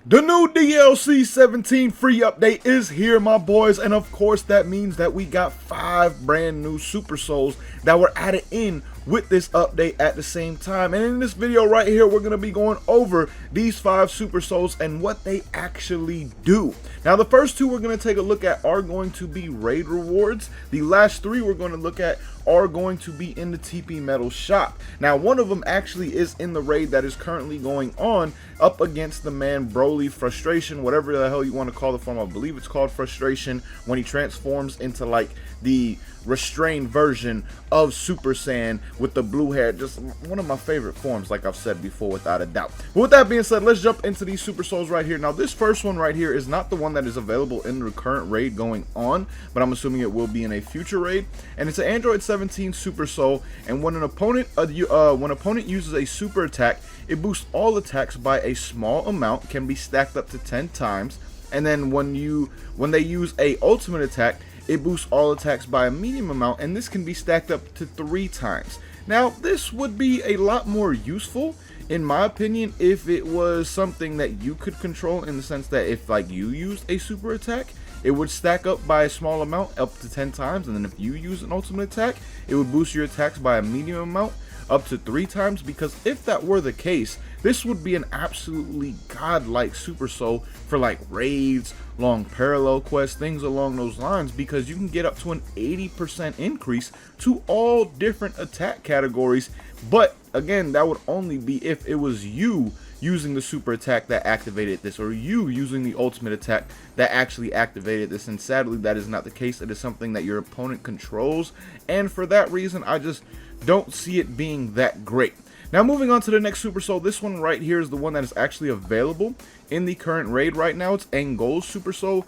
The new DLC 17 free update is here, my boys, and of course that means that we got 5 brand new Super Souls that were added in with this update at the same time. And in this video right here, we're going to be going over these 5 Super Souls and what they actually do. Now, the first 2 we're going to take a look at are going to be raid rewards. The last 3 we're going to look at are going to be in the TP Metal shop. Now, one of them actually is in the raid that is currently going on up against the man Broly Frustration, whatever the hell you want to call the form. I believe it's called Frustration when he transforms into like the restrained version of Super Saiyan with the blue hair. Just one of my favorite forms, like I've said before, without a doubt. But with that being said, let's jump into these Super Souls right here. Now, this first one right here is not the one that is available in the current raid going on, but I'm assuming it will be in a future raid. And it's an Android 17 Super Soul, and when an opponent uses a super attack, it boosts all attacks by a small amount, can be stacked up to 10 times. And then when they use a ultimate attack, it boosts all attacks by a medium amount, and this can be stacked up to 3 times. Now, this would be a lot more useful, in my opinion, if it was something that you could control, in the sense that if like you used a super attack, it would stack up by a small amount up to 10 times, and then if you use an ultimate attack, it would boost your attacks by a medium amount up to 3 times. Because if that were the case, this would be an absolutely godlike Super Soul for like raids, long parallel quests, things along those lines, because you can get up to an 80% increase to all different attack categories. But again, that would only be if it was you using the super attack that activated this, or you using the ultimate attack that actually activated this. And sadly, that is not the case. It is something that your opponent controls, and for that reason, I just don't see it being that great. Now, moving on to the next Super Soul, this one right here is the one that is actually available in the current raid right now. It's Angol's Super Soul.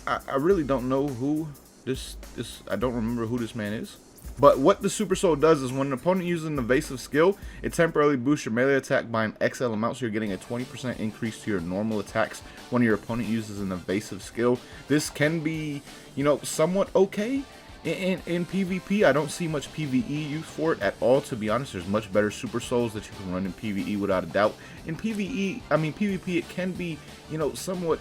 I really don't know who I don't remember who this man is. But what the Super Soul does is when an opponent uses an evasive skill, it temporarily boosts your melee attack by an XL amount, so you're getting a 20% increase to your normal attacks when your opponent uses an evasive skill. This can be, somewhat okay. In PvP, I don't see much PvE use for it at all, to be honest. There's much better Super Souls that you can run in PvE without a doubt. In PvP, it can be, somewhat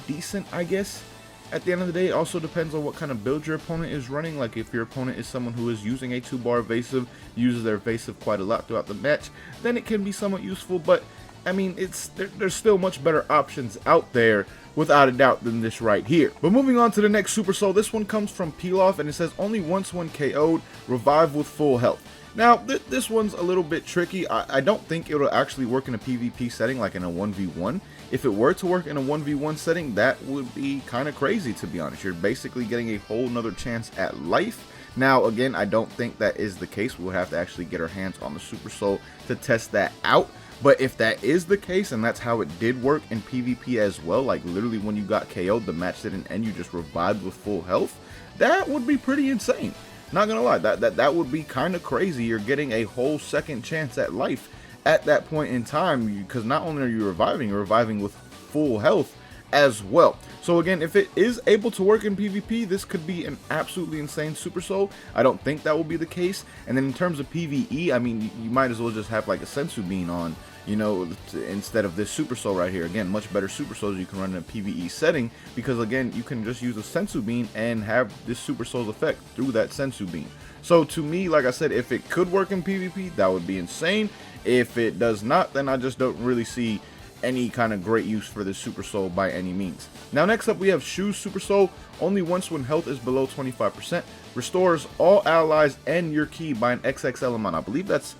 decent, I guess. At the end of the day, it also depends on what kind of build your opponent is running. Like if your opponent is someone who is using a 2-bar evasive, uses their evasive quite a lot throughout the match, then it can be somewhat useful. But I mean, there's still much better options out there, without a doubt, than this right here. But moving on to the next Super Soul, this one comes from Peel Off, and it says only once when KO'd, revive with full health. Now, this one's a little bit tricky. I don't think it'll actually work in a PvP setting, like in a 1v1. If it were to work in a 1v1 setting, that would be kind of crazy, to be honest. You're basically getting a whole nother chance at life. Now, again, I don't think that is the case. We would have to actually get our hands on the Super Soul to test that out. But if that is the case, and that's how it did work in PvP as well, like literally when you got KO'd, the match didn't end, you just revived with full health, that would be pretty insane. Not gonna lie, that would be kind of crazy. You're getting a whole second chance at life at that point in time, because not only are you reviving, you're reviving with full health as well. So again, if it is able to work in PvP, this could be an absolutely insane Super Soul. I don't think that will be the case. And then in terms of PvE, I mean, you might as well just have like a Sensu Bean on, instead of this Super Soul right here. Again, much better Super Souls you can run in a PvE setting, because again, you can just use a Sensu Bean and have this Super Soul's effect through that Sensu Bean. So to me, like I said, if it could work in PvP, that would be insane. If it does not, then I just don't really see any kind of great use for this Super Soul by any means. Now, next up we have Shoes Super Soul. Only once when health is below 25%. Restores all allies and your ki by an XXL amount. I believe that's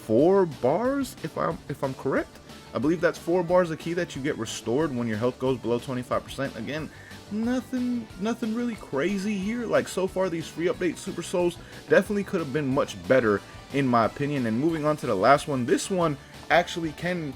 4 bars, if I'm correct. I believe that's 4 bars of ki that you get restored when your health goes below 25%. Again, nothing really crazy here. Like, so far these free update Super Souls definitely could have been much better, in my opinion. And moving on to the last one, this one actually can,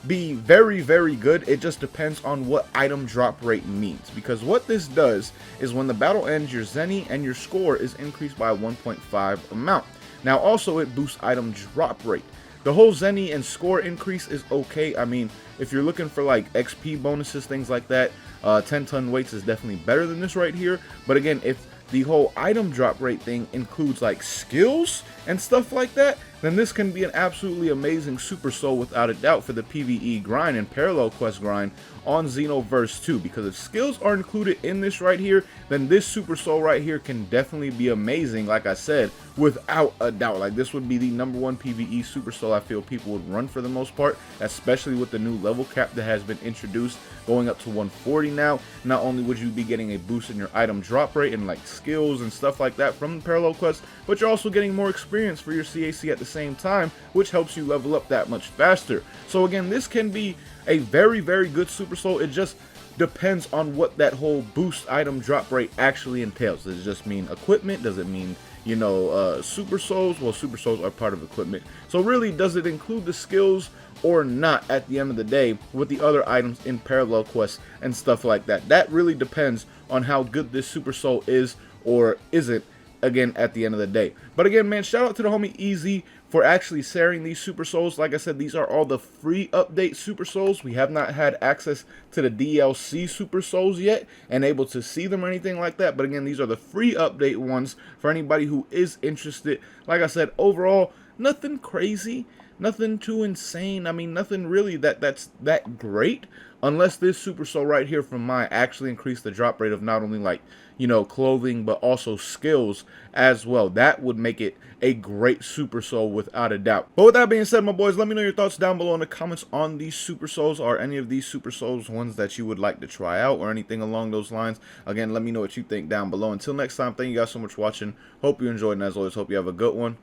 be very, very good. It just depends on what item drop rate means, because what this does is when the battle ends, your Zenny and your score is increased by a 1.5 amount. Now, also, it boosts item drop rate. The whole Zenny and score increase is okay. I mean, if you're looking for like XP bonuses, things like that, 10-ton weights is definitely better than this right here. But again, if the whole item drop rate thing includes like skills and stuff like that, then this can be an absolutely amazing Super Soul without a doubt for the PvE grind and parallel quest grind on Xenoverse 2, because if skills are included in this right here, then this Super Soul right here can definitely be amazing, like I said, without a doubt. Like, this would be the #1 PvE Super Soul I feel people would run for the most part, especially with the new level cap that has been introduced, going up to 140 now. Not only would you be getting a boost in your item drop rate and like skills and stuff like that from the parallel quest, but you're also getting more experience for your CAC at the same time, which helps you level up that much faster. So again, this can be a very, very good Super Soul. It just depends on what that whole boost item drop rate actually entails. Does it just mean equipment? Does it mean, you know, Super Souls? Well, Super Souls are part of equipment. So really, does it include the skills or not at the end of the day with the other items in parallel quests and stuff like that? That really depends on how good this Super Soul is or isn't, again, at the end of the day. But again, man, shout out to the homie Easy for actually sharing these Super Souls. Like I said, these are all the free update Super Souls. We have not had access to the DLC Super Souls yet and able to see them or anything like that. But again, these are the free update ones for anybody who is interested. Like I said, overall, nothing crazy, nothing too insane. I mean, nothing really that's that great, unless this Super Soul right here from Mai actually increased the drop rate of not only, like, you know, clothing, but also skills as well. That would make it a great Super Soul without a doubt. But with that being said, my boys, let me know your thoughts down below in the comments on these Super Souls. Are any of these Super Souls ones that you would like to try out or anything along those lines? Again, let me know what you think down below. Until next time, thank you guys so much for watching. Hope you enjoyed, and as always, hope you have a good one.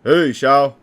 Hey, y'all.